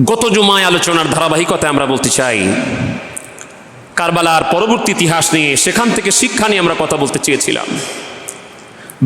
গত জুমায় আলোচনার ধারাবাহিকতায় আমরা বলতে চাই কারবালার পরবর্তী ইতিহাস নিয়ে, সেখান থেকে শিক্ষা নিয়ে আমরা কথা বলতে চেয়েছিলাম।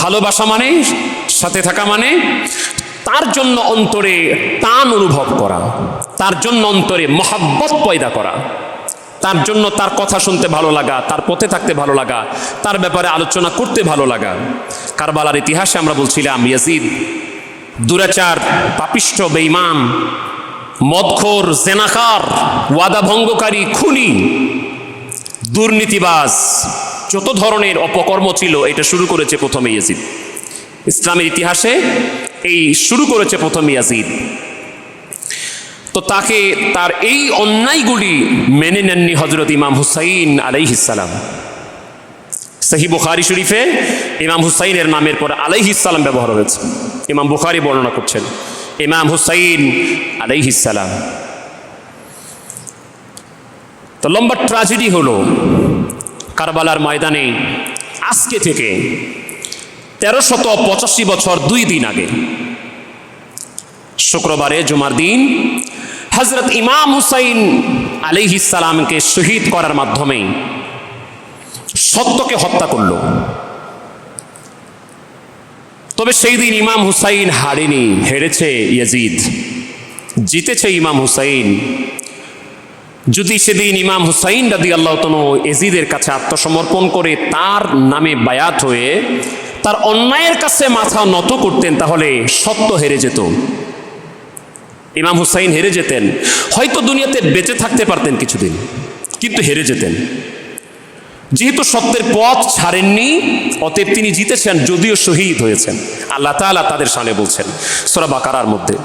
ভালোবাসা মানে, সাথে থাকা মানে তার জন্য অন্তরে টান অনুভব করা, তার জন্য অন্তরে মহাব্বত পয়দা করা, তার জন্য তার কথা শুনতে ভালো লাগা, তার পথে থাকতে ভালো লাগা, তার ব্যাপারে আলোচনা করতে ভালো লাগা। কারবালার ইতিহাসে আমরা বলছিলাম ইয়াজিদ দুরাচার, পাপিষ্ঠ, বেঈমান, মদখোর, জেনাকার, ওয়াদা ভঙ্গকারী, খুনি, দুর্নীতিবাজ, যত ধরনের অপকর্ম ছিল এটা শুরু করেছে প্রথমে ইয়াজিদ। ইসলামের ইতিহাসে এই শুরু করেছে প্রথমে ইয়াজিদ। তো তাকে তার এই অন্যায়গুলি মেনে নেননি হযরত ইমাম হুসাইন আলাইহিস সালাম। সহিহ বুখারী শরীফে ইমাম হুসাইনের নামের পর আলাইহিস সালাম ব্যবহার হয়েছে। ইমাম বুখারী বর্ণনা করছেন ইমাম হুসাইন আলাইহিস সালাম। তো লম্বা ট্র্যাজেডি হলো কারবালার ময়দানে আজকে থেকে 1385 বছর 2 দিন আগে, শুক্রবারে জুমার দিন, হযরত ইমাম হুসাইন আলাইহিস সালামকে শহীদ করার মাধ্যমে সত্যকে হত্যা করল। তবে সেই দিন ইমাম হুসাইন হারেনি, হেরেছে ইয়াজিদ, জিতেছে ইমাম হুসাইন। যদি সেদিন ইমাম হুসাইন রাদিয়াল্লাহু তাআলা ইয়াজিদের কাছে আত্মসমর্পণ করে তার নামে বায়াত হয়ে তার অন্যায়ের কাছে মাথা নত করতেন, তাহলে সত্য হেরে যেত, ইমাম হুসাইন হেরে যেতেন। হয়তো দুনিয়াতে বেঁচে থাকতে পারতেন কিছুদিন, কিন্তু হেরে যেতেন। যেহেতু সত্যের পথ ছাড়েননি, অতএব তিনি জিতেছেন, যদিও শহীদ হয়েছেন। আল্লাহ তাআলা তাদের শানে বলছেন সূরা বাকারার মধ্যে,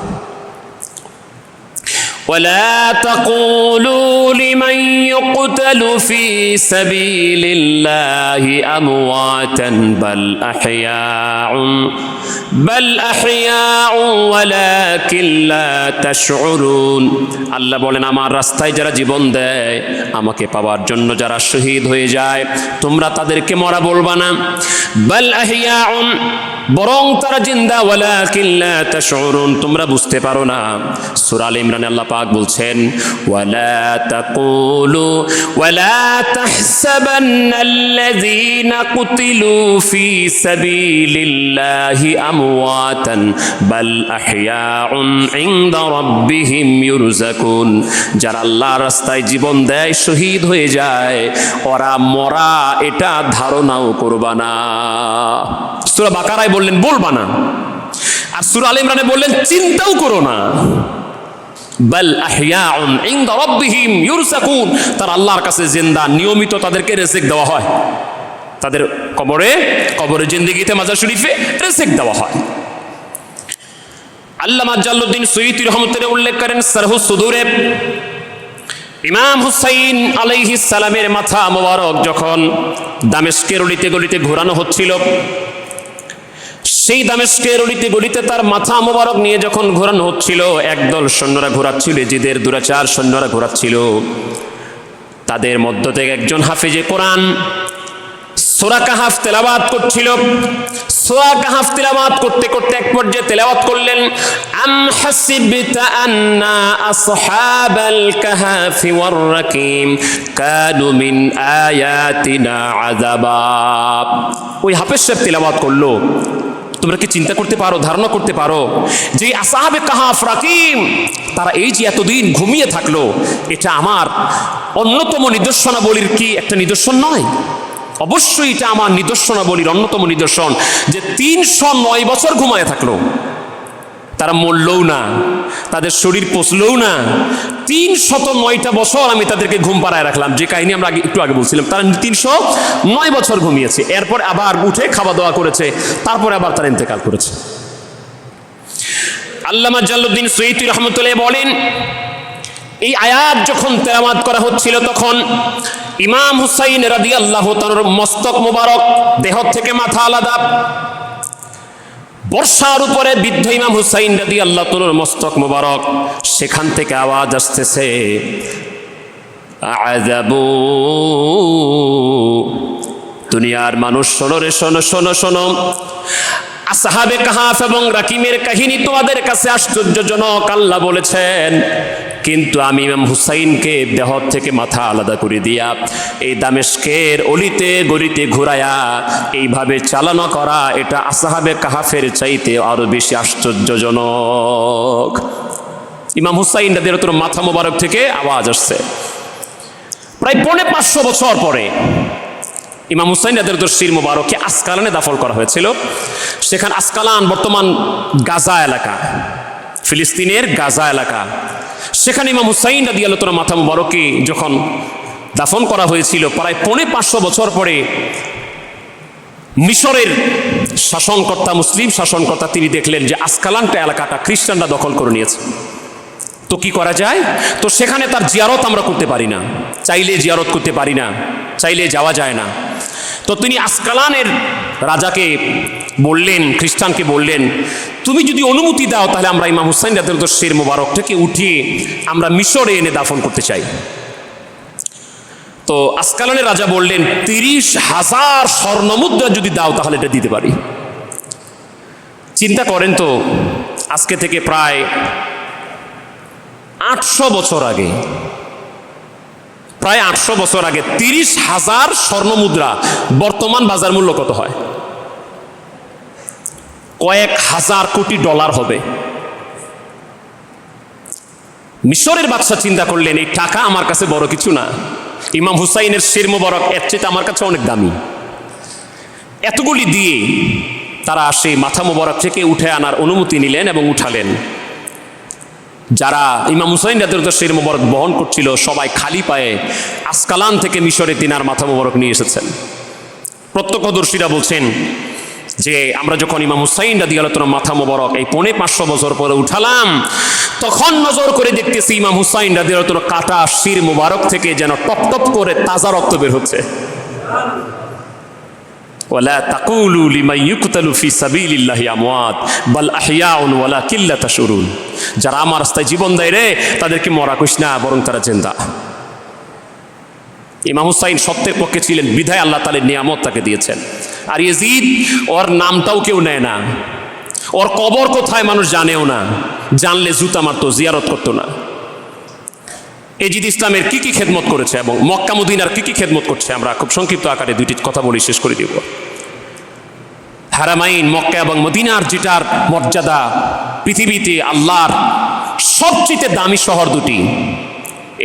ولا تقولوا لمن يقتل في سبيل الله أمواتا بل أحياء ولكن لا تشعرون। আল্লাহ বলেন, আমার রাস্তায় যারা জীবন দেয়, আমাকে পাওয়ার জন্য যারা শহীদ হয়ে যায়, তোমরা তাদেরকে মরা বলবা না। বাল আহইয়াউন, বরং তারা জিন্দা, ওয়ালাকিন লা তাশউরুন, তোমরা বুঝতে পারো না। সূরা আলে ইমরানে আল্লাহ পাক বলছেন, ওয়ালা তাকুলু ওয়ালা তাহসাবান্নাল্লাযীনা কুতিলু ফি সাবিলিল্লাহি আমওয়াতান বাল আহইয়াউন ইনদা রাব্বিহিম ইউরযাকুন। যারা আল্লাহর রাস্তায় জীবন দেয়, শহীদ হয়ে যায়, ওরা মরা এটা ধারণাও করবা না। সূরা বাকারায় বললেন বলবা না, আর সূরা আলে ইমরানে বললেন চিন্তাও করো না। বাল আহইয়াউন ইনদা রাব্বিহিম ইউরযাকুন, তারা আল্লাহর কাছে জিন্দা, নিয়মিত তাদেরকে রিজিক দেওয়া হয়, তাদের কবরে জিন্দেগিতে মাজার শরীফে রিজিক দেওয়া হয়। আল্লামা জালালউদ্দিন সুয়ুতী রাহমাতুল্লাহ উল্লেখ করেন সরহুস সুদূরে, ইমাম হুসাইন আলাইহিস সালামের মাথা মোবারক যখন দামেস্কের অলিতে গলিতে ঘোরানো হচ্ছিল, সেই দামেস্কের অলিতে গলিতে তার মাথা মোবারক নিয়ে যখন ঘোরানো হচ্ছিল, একদল সৈন্যরা ঘোরাচ্ছিল, জিদের দুরাচার সৈন্যরা ঘোরাচ্ছিল। তাদের মধ্য থেকে একজন হাফেজে কোরআন সূরা কাহাফ তেলাওয়াত করছিল। সূরা কাহাফ তেলাওয়াত করতে করতে এক পর্যায়ে তেলাওয়াত করলেন, আম হাসিবতা আন্না আসহাবাল কাহাফি ওয়ার রাকিম কানু মিন আয়াতিনা আযাবা। ওই হাফেজ সাহেব তেলাওয়াত করলো, তোমরা কি চিন্তা করতে পারো, ধারণা করতে পারো যে আসহাবে কাহাফ, রাকিম, তারা এই যে এতদিন ঘুমিয়ে থাকলো, এটা আমার অন্যতম নিদর্শনাবলীর কি একটা নিদর্শন নয়? অবশ্যই এটা আমার নিদর্শনাবলীর অন্যতম নিদর্শন যে 309 বছর ঘুমায় থাকলো, তারা মরলও না, তাদের শরীর পচলও না, 309টা বছর আমি তাদেরকে ঘুম পাড়ায় রাখলাম। যে কাহিনী আমরা একটু আগে বলছিলাম, তারা 309 বছর ঘুমিয়েছে, এরপর আবার উঠে খাওয়া দাওয়া করেছে, তারপরে আবার তারা ইন্তেকাল করেছে। আল্লামা জালালউদ্দিন সুয়ুতী রাহমাতুল্লাহ বলেন, এই আয়াত যখন তেলাওয়াত করা হচ্ছিল, তখন ইমাম হুসাইন রাদিয়াল্লাহু তাআলার মস্তক মোবারক, দেহ থেকে মাথা আলাদা, বর্ষার উপরে বৃদ্ধ ইমাম হুসাইন রাদিয়াল্লাহু তাআলার মস্তক মোবারক, সেখান থেকে আওয়াজ আসতেছে, আযাবু, দুনিয়ার মানুষ শোনো রে, শোনো শোনো শোনো, আসহাবে কাহাফ এবং রাকিমের কাহিনী তোমাদের কাছে আশ্চর্যজনক, আল্লাহ বলেছেন, কিন্তু আমি ইমাম হুসাইনকে দেহ থেকে মাথা আলাদা করে দিয়া এই দামেস্কের অলিতে গলিতে ঘুরায়া এইভাবে চালনা করা, এটা আসহাবে কাহাফের চাইতে আরো বেশি আশ্চর্যজনক। ইমাম হুসাইন রাদিয়াল্লাহু মাথা মোবারক থেকে আওয়াজ আসছে। প্রায় ৫৫০ বছর পরে ইমাম হুসাইন রাদিয়াল্লাহু শির মোবারককে আসকালানে দাফন করা হয়েছিল। সেখানে আসকালান বর্তমান গাজা এলাকা, ফিলিস্তিনের গাজা এলাকা। সেখানে ইমাম হুসাইন রাদিয়াল্লাহু মাথা মোবারককে যখন দাফন করা হয়েছিল, প্রায় ৫৫০ বছর পরে মিশরের শাসনকর্তা, মুসলিম শাসনকর্তা, তিনি দেখলেন যে আসকালানটা এলাকাটা খ্রিস্টানরা দখল করে নিয়েছে। তো কি করা যায়? তো সেখানে তার জিয়ারত আমরা করতে পারি না, চাইলে জিয়ারত করতে পারি না, চাইলে যাওয়া যায় না। তো তিনি আসকালানের রাজাকে বললেন, খ্রিস্টানকে বললেন, তুমি যদি অনুমতি দাও তাহলে আমরা ইমাম হুসাইন রাদিয়াল্লাহু শির মোবারকটাকে উঠিয়ে আমরা মিশরে এনে দাফন করতে চাই। তো আসকালানের রাজা বললেন, ৩০,০০০ স্বর্ণমুদ্রা যদি দাও তাহলে এটা দিতে পারি। চিন্তা করেন তো, আজকে থেকে প্রায় ৮০০ বছর আগে, প্রায় ৮০০ বছর আগে ৩০,০০০ স্বর্ণমুদ্রা বর্তমান বাজার মূল্য কত হয়? কয়েক হাজার কোটি ডলার হবে। মিশরের বাদশা চিন্তা করলেন, এই টাকা আমার কাছে বড় কিছু না, ইমাম হুসাইনের শির মোবারক এর চেয়ে আমার কাছে অনেক দামি। এতগুলি দিয়ে তারা সেই মাথা মোবারক থেকে উঠে আনার অনুমতি নিলেন এবং উঠালেন। যারা ইমাম হুসাইন রাদিয়াল্লাহু শির মোবারক বহন করছিল সবাই খালি পায়ে আসকালান থেকে মিশরে তিনার মাথা মোবারক নিয়ে এসেছেন। প্রত্যক্ষদর্শীরা বলছেন যে আমরা যখন ইমাম হুসাইন রাদিয়াল্লাহু মাথা মোবারক এই ৫৫০ বছর পরে উঠালাম, তখন নজর করে দেখতেছি ইমাম হুসাইন রাদিয়াল্লাহু কাটা শির মোবারক থেকে যেন টপ টপ করে তাজা রক্ত বের হচ্ছে। ওয়ালা তাকুলু লিমান ইউকতালু ফি সাবিলিল্লাহি আমওয়াত বাল আহইয়াউন ওয়ালাকিন লা তাশউরুন। যারা আমার রাস্তায় জীবন দেয় রে, তাদেরকে মরা কইস না, বরং তারা জিন্দা। ইমাম হুসাইন সত্যের পক্ষে ছিলেন বিধায় আল্লাহ তাআলা নিয়ামত তাকে দিয়েছেন। আর ইয়াজিদ, ওর নামটাও কেউ নেয় না, ওর কবর কোথায় মানুষ জানেও না, জানলে জুতা মারতো, জিয়ারত করতো না। ইয়াজিদ ইসলামের কি কি খেদমত করেছে এবং মক্কা মদিনার কি কি খেদমত করছে, আমরা খুব সংক্ষিপ্ত আকারে দুইটি কথা বলি, শেষ করে দিব। হারামাইন মক্কা এবং মদিনার যেটার মর্যাদা, পৃথিবীতে আল্লাহর সবচেয়ে দামি শহর দুটি,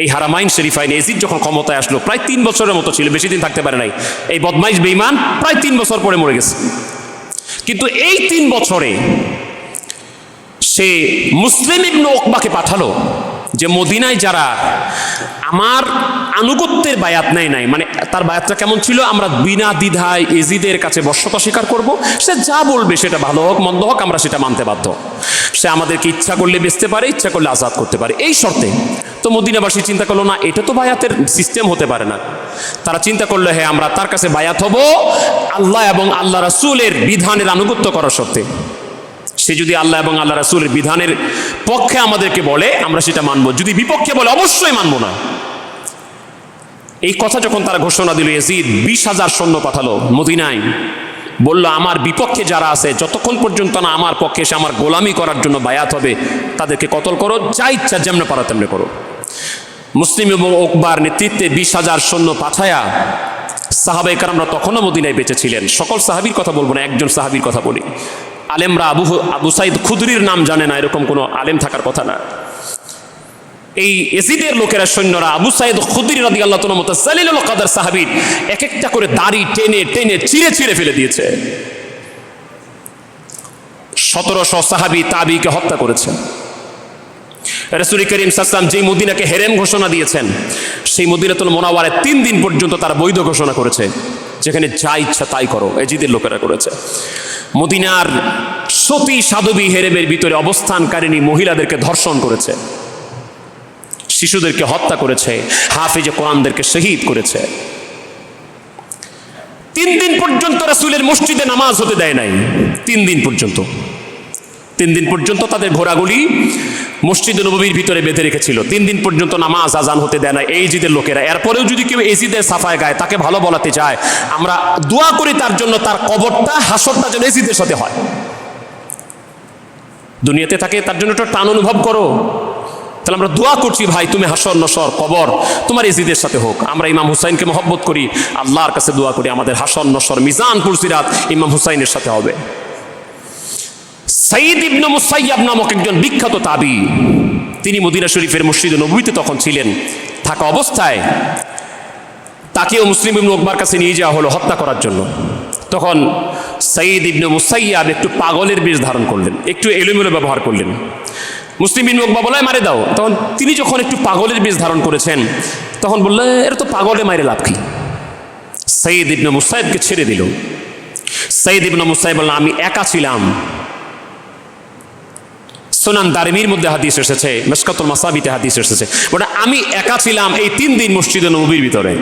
এই হারামাইন শরীফাইন। ইয়াজিদ যখন ক্ষমতায় আসলো প্রায় ৩ বছরের মতো ছিল, বেশি দিন থাকতে পারে নাই। এই বদমাইশ বেঈমান প্রায় ৩ বছর পরে মরে গেছে। কিন্তু এই ৩ বছরে সে মুসলিম ইবনে উকবাকে পাঠালো যে মদিনায় যারা আমার আনুগত্যের বায়াত নেয় নাই, মানে তার বায়াতটা কেমন ছিল, আমরা বিনা দ্বিধায় ইয়াজিদের কাছে বশ্যতা স্বীকার করব, সে যা বলবে সেটা ভালো হোক মন্দ হোক আমরা সেটা মানতে বাধ্য। সে আমাদেরকে ইচ্ছা করলে বেচতে পারে, ইচ্ছা করলে আজাদ করতে পারে, এই শর্তে। তো মদিনাবাসী চিন্তা করলো, না এটা তো বায়াতের সিস্টেম হতে পারে না। তারা চিন্তা করলো, হ্যাঁ আমরা তার কাছে বায়াত হব আল্লাহ এবং আল্লাহ রাসূলের বিধানের আনুগত্য করার শর্তে। সে যদি আল্লাহ এবং আল্লাহ রাসূলের বিধানের পক্ষে আমাদেরকে বলে আমরা সেটা মানবো, যদি বিপক্ষে বলে অবশ্যই মানবো না। এই কথা যখন তারা ঘোষণা দিল, ইয়াজিদ ২০,০০০ সৈন্য পাঠালো মদিনায়, বলল আমার বিপক্ষে যারা আছে যতক্ষণ পর্যন্ত না আমার পক্ষে এসে আমার গোলামি করার জন্য বায়াত হবে তাদেরকে কতল করো, যা ইচ্ছা যেমনে পারো তেমনে করো। মুসলিম এবং উকবার নেতৃত্বে ২০,০০০ সৈন্য পাঠায়া সাহাবায়ে কেরামরা তখনও মদিনায় বেঁচে ছিলেন। সকল সাহাবীর কথা বলবো না, একজন সাহাবীর কথা বলি। আলেমরা আবু সাইদ খুদরির নাম জানে না, এরকম কোনো আলেম থাকার কথা না। এই ইয়াজিদের লোকেরা সৈন্যরা আবু সাইদ খুদরি রাদিয়াল্লাহু তাআলা মুতাসাল্লিলুল কদর সাহাবীর এক একটা করে দাড়ি টেনে টেনে চিরে চিরে ফেলে দিয়েছে। ১৭০০ সাহাবী তাবিকে হত্যা করেছেন। রাসূল করিম সাল্লাল্লাহু আলাইহি ওয়াসাল্লাম যে মদিনাকে হেরেম ঘোষণা দিয়েছেন, সেই মদিনাতুল মুনাওয়ারায় ৩ দিন পর্যন্ত তারা বৈধ ঘোষণা করেছে, যেখানে যা ইচ্ছা তাই করো, ইয়াজিদের লোকেরা করেছে। মদিনার সতী সাধবী হেরেমের ভিতরে অবস্থানকারিণী মহিলাদেরকে ধর্ষণ করেছে, শিশুদেরকে হত্যা করেছে, হাফেজে কোরআনদেরকে শহীদ করেছে। ৩ দিন পর্যন্ত রাসূলের মসজিদে নামাজ হতে দেয় নাই। ৩ দিন পর্যন্ত, ৩ দিন পর্যন্ত তাদের ঘোড়াগুলি মসজিদে নববীর ভিতরে বেঁধে রেখেছিল। ৩ দিন পর্যন্ত নামাজ আজান হতে দেয় না এই ইয়াজিদের লোকেরা। এরপরেও যদি কেউ ইয়াজিদের সাফায় গায়, তাকে ভালো বলাতে চায়, আমরা দোয়া করি তার জন্য, তার কবরটা হাসরটা যেন ইয়াজিদের সাথে হয়। দুনিয়াতে থাকে তার জন্য একটা টান অনুভব করো। তাহলে আমরা দোয়া করছি ভাই তুমি হাসর নসর কবর তোমার ইজিদের সাথে হোক। আমরা ইমাম হুসাইনকে মহব্বত করি, আল্লাহর কাছে দোয়া করি আমাদের হাসর নসর মিজান পুরসিরাত ইমাম হুসাইনের সাথে হবে। সাইদ ইবনে মুসাইয়াব নামক একজন বিখ্যাত তাবি, তিনি মদিনা শরীফের মসজিদে নববীতে তখন ছিলেন। থাকা অবস্থায় তাকেও মুসলিম ইবনে উকবার কাছে নিয়ে যাওয়া হলো হত্যা করার জন্য। তখন সাইদ ইবনে মুসাইয়াব একটু পাগলের বেশ ধারণ করলেন, একটু এলোমেলো ব্যবহার করলেন। মুসলিম ইবনে উকবা বলে মারে দাও। তখন তিনি যখন একটু পাগলের বেশ ধারণ করেছেন তখন বললে এর তো পাগলে মারে লাভ কি। সাইদ ইবনে মুসাইয়াবকে ছেড়ে দিল। সাইদ ইবনে মুসাইয়াব বললেন আমি একা ছিলাম। সুনান দারিমির মধ্যে হাদিস এসেছে, মিশকাতুল মাসাবিতে হাদিস এসেছে, বলে আমি একা ছিলাম এই 3 দিন মসজিদে নববীর ভিতরে।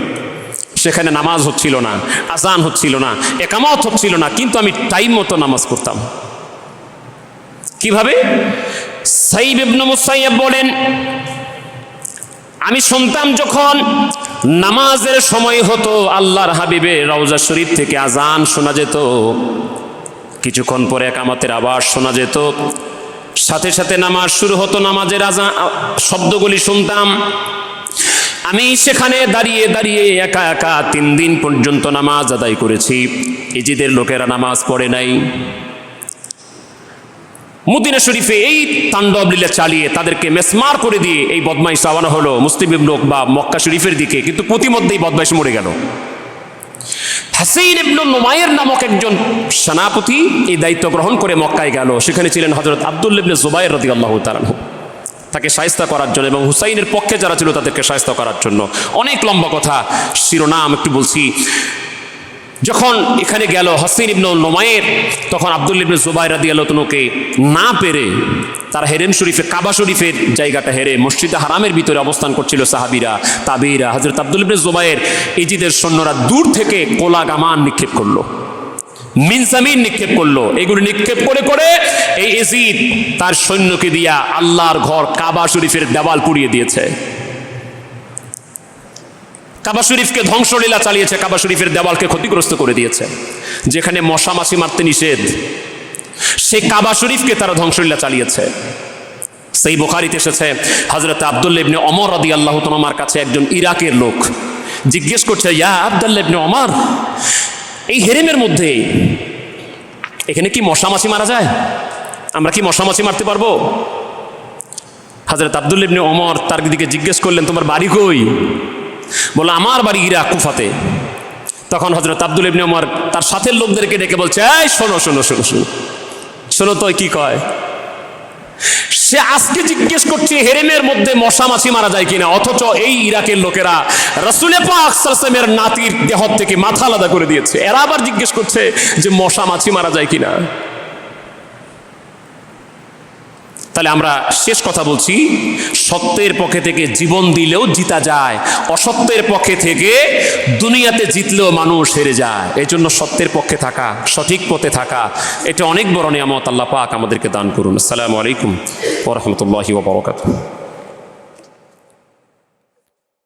সেখানে নামাজ হচ্ছিল না, আজান হচ্ছিল না, একামত হচ্ছিল না, কিন্তু আমি টাইম মতো নামাজ পড়তাম। কিভাবে? সাইদ ইবনে মুসাইয়াব বলেন আমি শুনতাম যখন নামাজের সময় হতো আল্লাহর হাবিবের রওজা শরীফ থেকে আজান শোনা যেত, কিছুক্ষণ পরে একামতের আওয়াজ শোনা যেত, সাথে সাথে নামাজ শুরু হতো, নামাজের আজান শব্দগুলি শুনতাম। আমি সেখানে দাঁড়িয়ে দাঁড়িয়ে একা একা 3 দিন পর্যন্ত নামাজ আদায় করেছি। ইজিদের লোকেরা নামাজ পড়ে নাই। মদিনা শরীফে এই তাণ্ডব লীলা চালিয়ে তাদেরকে মেসমার করে দিয়ে এই বদমাইশ রওনা হলো মুসলিম ইবনে উকবা মক্কা শরীফের দিকে, কিন্তু প্রতিমধ্যেই বদমাইশ মরে গেল। হাসাইন ইবনে নুমাইর নামক একজন সেনাপতি এই দায়িত্ব গ্রহণ করে মক্কায় গেল। সেখানে ছিলেন হযরত আব্দুল্লাহ ইবনে জুবাইর রাদিয়াল্লাহু তাআলা আনহু, তাকে শায়েস্তা করার জন্য এবং হুসাইনের পক্ষে যারা ছিল তাদেরকে শায়েস্তা করার জন্য। অনেক লম্বা কথা, শিরোনাম একটু বলছি। যখন এখানে গেল হাসাইন ইবনে নুমাইর, তখন আব্দুল্লাহ ইবনে জুবাইর রাদিয়াল্লাহু তাআলাকে না পেরে তারা হেরেম শরীফে কাবা শরীফের জায়গাটা হেরে মসজিদে হারামের ভিতরে অবস্থান করছিল সাহাবীরা তাবিরা। হযরত আব্দুল্লাহ ইবনে জুবাইর ইজিদের সৈন্যরা দূর থেকে কোলা গামান নিক্ষেপ করলো, মিনজামিন নিক্ষেপ করলো। এগুলো নিক্ষেপ করে করে এই ইজিদ তার সৈন্যকে দিয়া আল্লাহর ঘর কাবা শরীফের দেওয়াল পুড়িয়ে দিয়েছে, কাবা শরীফকে ধ্বংসলীলা চালিয়েছে, কাবা শরীফের দেওয়ালকে ক্ষতিগ্রস্ত করে দিয়েছে। যেখানে মশা মাছি মারতে নিষেধ সেই কাবা শরীফকে তারা ধ্বংসলীলা চালিয়েছে। সেই বুখারীতে এসেছে হযরত আব্দুল্লাহ ইবনে ওমর রাদিয়াল্লাহু তাআলার কাছে একজন ইরাকের লোক জিজ্ঞেস করছে, ইয়া আব্দুল্লাহ ইবনে ওমর, এই হেরেমের মধ্যে এখানে কি মশা মাছি মারা যায়? আমরা কি মশা মাছি মারতে পারবো? হযরত আব্দুল্লাহ ইবনে ওমর তার দিকে জিজ্ঞেস করলেন, তোমার বাড়ি কই? বলে আমার বাড়ি ইরাক, কুফাতে। তখন হযরত আব্দুল্লাহ ইবনে ওমর তার সাথে লোকদেরকে ডেকে বলছে, এই শোনো শোনো শোনো শোনো শোনো তো কি কয়। সে আজকে জিজ্ঞেস করছে হেরেমের মধ্যে মশা মাছি মারা যায় কিনা, অথচ এই ইরাকের লোকেরা রাসূল পাক সাল্লাল্লাহু আলাইহি ওয়াসাল্লামের নাতির দেহ থেকে মাথা আলাদা করে দিয়েছে। এরা আবার জিজ্ঞেস করছে যে মশা মাছি মারা যায় কিনা। তাহলে আমরা শেষ কথা বলছি, সত্যের পক্ষে থেকে জীবন দিলেও জিতা যায়, অসত্যের পক্ষে থেকে দুনিয়াতে জিতলেও মানুষ হেরে যায়। এই জন্য সত্যের পক্ষে থাকা, সঠিক পথে থাকা, এটা অনেক বড় নিয়ামত। আল্লাহ পাক আমাদেরকে দান করুন। আসসালামু আলাইকুম ওয়া রাহমাতুল্লাহি ওয়া বারাকাতুহু।